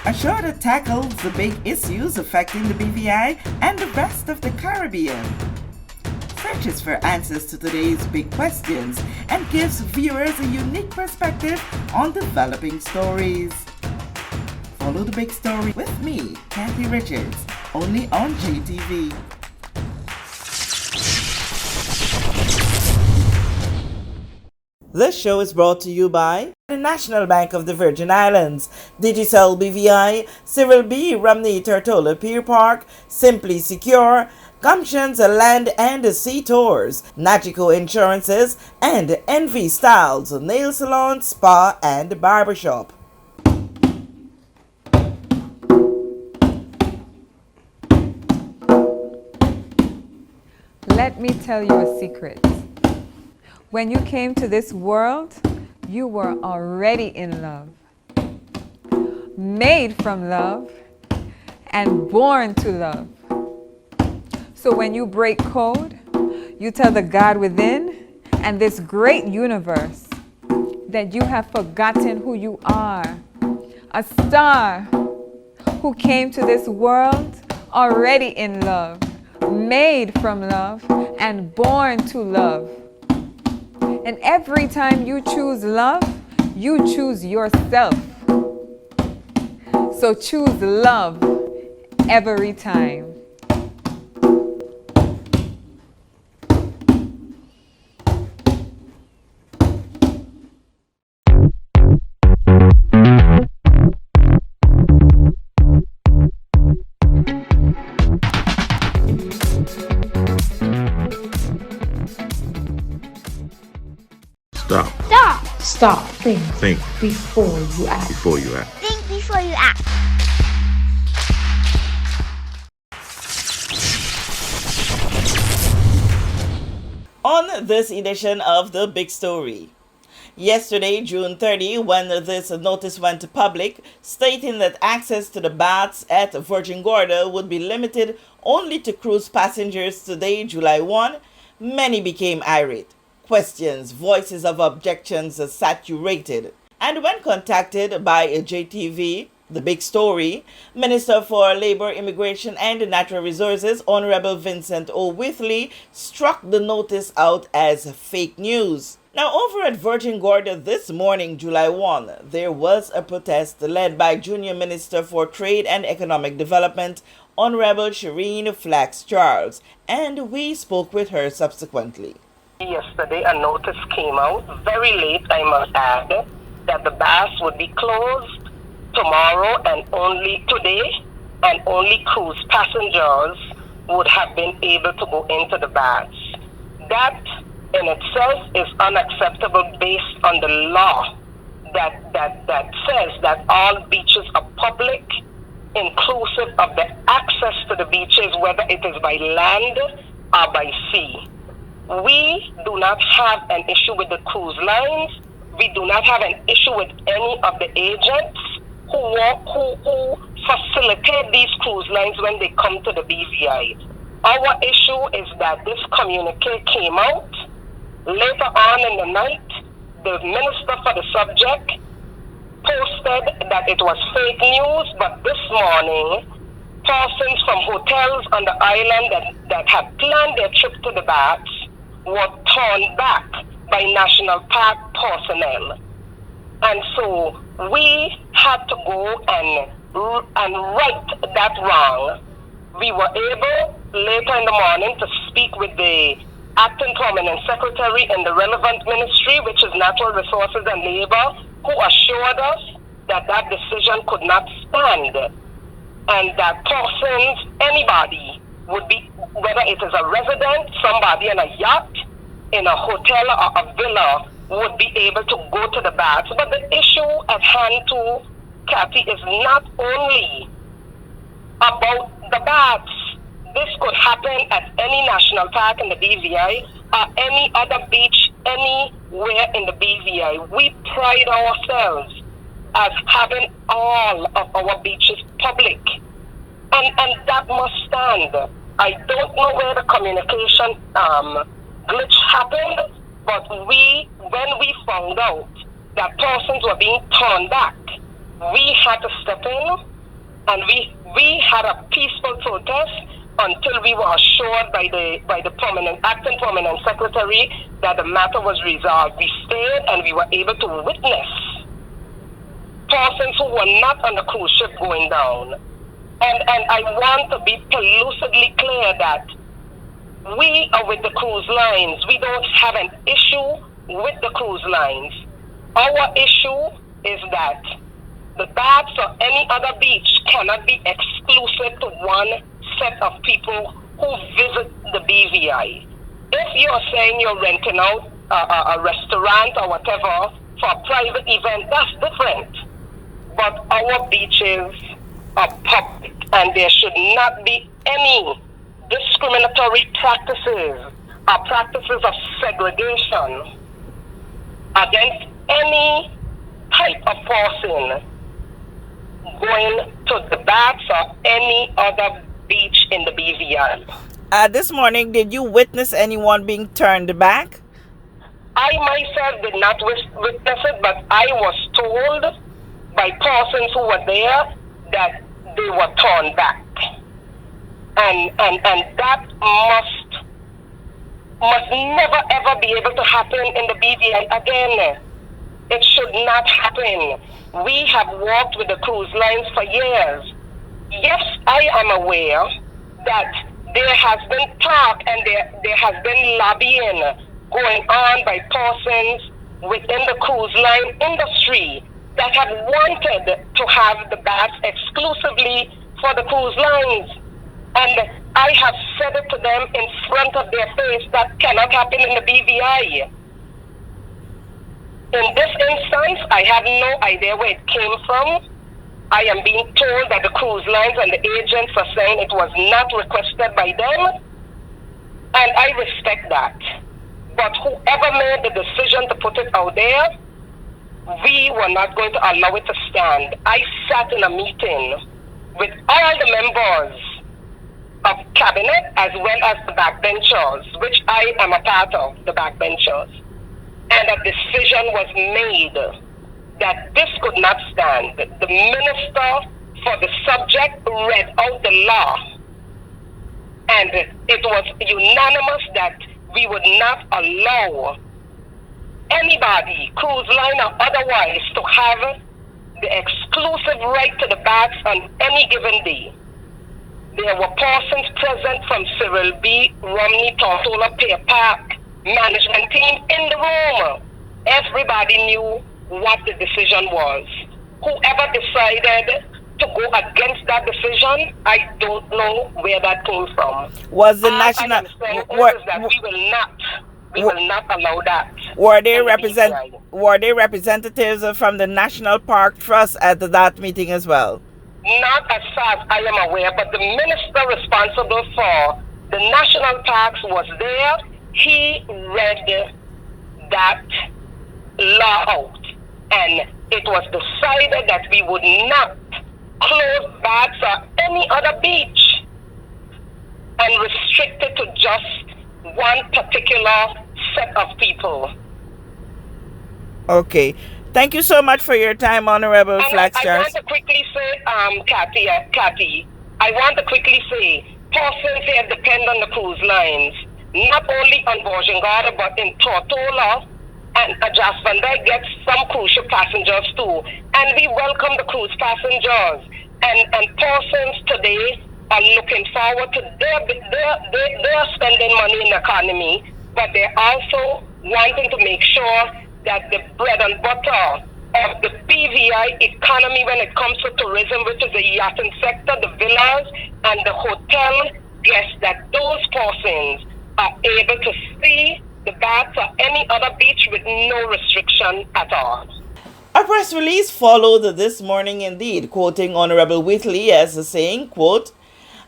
a show that tackles the big issues affecting the BVI and the rest of the Caribbean. Searches for answers to today's big questions and gives viewers a unique perspective on developing stories. Follow the big story with me, Kathy Richards, only on JTV. This show is brought to you by the National Bank of the Virgin Islands, Digicel BVI, Cyril B. Romney Tortola Pier Park, Simply Secure, Gumptions Land and Sea Tours, Nagico Insurances, and Envy Styles Nail Salon, Spa and Barbershop. Let me tell you a secret. When you came to this world, you were already in love, made from love, and born to love. So when you break code, you tell the God within and this great universe that you have forgotten who you are, a star who came to this world already in love, made from love, and born to love. And every time you choose love, you choose yourself. So choose love every time. Stop. Think. Think. Before you act. Before you act. Think before you act. On this edition of The Big Story. Yesterday, June 30, when this notice went public, stating that access to the baths at Virgin Gorda would be limited only to cruise passengers today, July 1, many became irate. Questions, voices of objections saturated. And when contacted by JTV, The Big Story, Minister for Labor, Immigration and Natural Resources, Honorable Vincent O. Withley, struck the notice out as fake news. Now, over at Virgin Gorda this morning, July 1, there was a protest led by Junior Minister for Trade and Economic Development, Honorable Shireen Flax Charles, and we spoke with her subsequently. Yesterday, a notice came out, very late I must add, that the baths would be closed tomorrow and only today, and only cruise passengers would have been able to go into the baths. That in itself is unacceptable based on the law that says that all beaches are public, inclusive of the access to the beaches, whether it is by land or by sea. We do not have an issue with the cruise lines. We do not have an issue with any of the agents who facilitate these cruise lines when they come to the BVI. Our issue is that this communique came out. Later on in the night, the minister for the subject posted that it was fake news, but this morning, persons from hotels on the island that had planned their trip to the baths were turned back by National Park personnel. And so we had to go and right that wrong. We were able later in the morning to speak with the acting permanent secretary in the relevant ministry, which is Natural Resources and Labor, who assured us that that decision could not stand, and that persons, anybody, would be, whether it is a resident, somebody in a yacht, in a hotel or a villa, would be able to go to the baths. But the issue at hand too, Kathy, is not only about the baths. This could happen at any national park in the BVI or any other beach anywhere in the BVI. We pride ourselves as having all of our beaches public. And that must stand. I don't know where the communication glitch happened, but when we found out that persons were being turned back, we had to step in And we had a peaceful protest until we were assured by the acting permanent secretary that the matter was resolved. We stayed and we were able to witness persons who were not on the cruise ship going down. And I want to be lucidly clear that we are with the cruise lines. We don't have an issue with the cruise lines. Our issue is that the baths or any other beach cannot be exclusive to one set of people who visit the BVI. If you're saying you're renting out a restaurant or whatever for a private event, that's different. But our beaches are public, and there should not be any discriminatory practices or practices of segregation against any type of person going to the baths or any other beach in the BVI. This morning, did you witness anyone being turned back? I myself did not witness it, but I was told by persons who were there that they were turned back. And that must never ever be able to happen in the BVI again. It should not happen. We have worked with the cruise lines for years. Yes, I am aware that there has been talk and there has been lobbying going on by persons within the cruise line industry that have wanted to have the baths exclusively for the cruise lines. And I have said it to them in front of their face that cannot happen in the BVI. In this instance, I have no idea where it came from. I am being told that the cruise lines and the agents are saying it was not requested by them, and I respect that. But whoever made the decision to put it out there, we were not going to allow it to stand. I sat in a meeting with all the members of cabinet as well as the backbenchers, which I am a part of, the backbenchers. And a decision was made that this could not stand. The minister for the subject read out the law, and it was unanimous that we would not allow anybody, cruise line or otherwise, to have the exclusive right to the baths on any given day. There were persons present from Cyril B. Romney, Tortola, Pier Park management team in the room. Everybody knew what the decision was. Whoever decided to go against that decision, I don't know where that came from. Was the national? We will not allow that. Were they representatives from the National Park Trust at that meeting as well? Not as far as I am aware, but the minister responsible for the national parks was there. He read that law out, and it was decided that we would not close baths or any other beach and restrict it to just one particular set of people. Okay. Thank you so much for your time, Honorable Flaxchart. I want to quickly say, Kathy, I want to quickly say, persons here depend on the cruise lines, not only on Borjangada, but in Tortola and Jahphix gets some cruise ship passengers too. And we welcome the cruise passengers. And persons today are looking forward to they're spending money in the economy, but they're also wanting to make sure that the bread and butter of the PVI economy when it comes to tourism, which is the yachting sector, the villas and the hotel guests, that those persons are able to see the baths or any other beach with no restriction at all. A press release followed this morning indeed, quoting Honorable Whitley as saying, quote,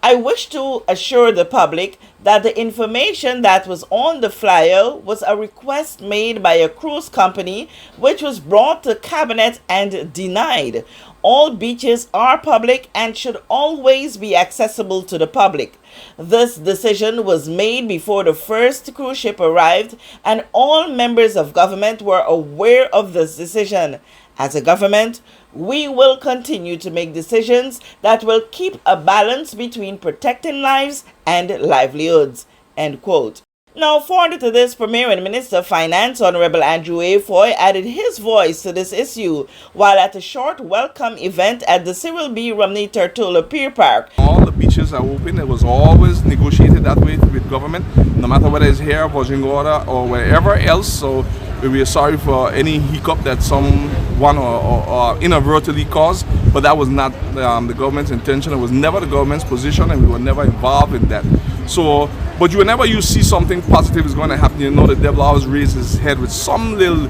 "I wish to assure the public that the information that was on the flyer was a request made by a cruise company which was brought to cabinet and denied. All beaches are public and should always be accessible to the public. This decision was made before the first cruise ship arrived, and all members of government were aware of this decision. As a government, We will continue to make decisions that will keep a balance between protecting lives and livelihoods." End quote. Now, further to this, Premier and Minister of Finance Honorable Andrew A. Foy added his voice to this issue while at a short welcome event at the Cyril B. Romney Tortola Pier Park. All the beaches are open. It was always negotiated that way with government, no matter whether it's here, Virgin Gorda, or wherever else. So we are sorry for any hiccup that someone or inadvertently caused, but that was not the government's intention. It was never the government's position, and we were never involved in that. So, but whenever you see something positive is going to happen, you know the devil always raises his head with some little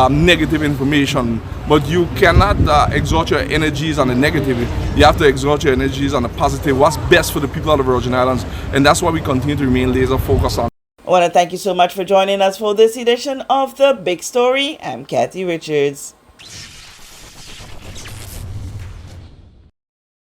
negative information. But you cannot exert your energies on the negative. You have to exert your energies on the positive. What's best for the people of the Virgin Islands, and that's why we continue to remain laser focused on. I want to thank you so much for joining us for this edition of The Big Story. I'm Kathy Richards.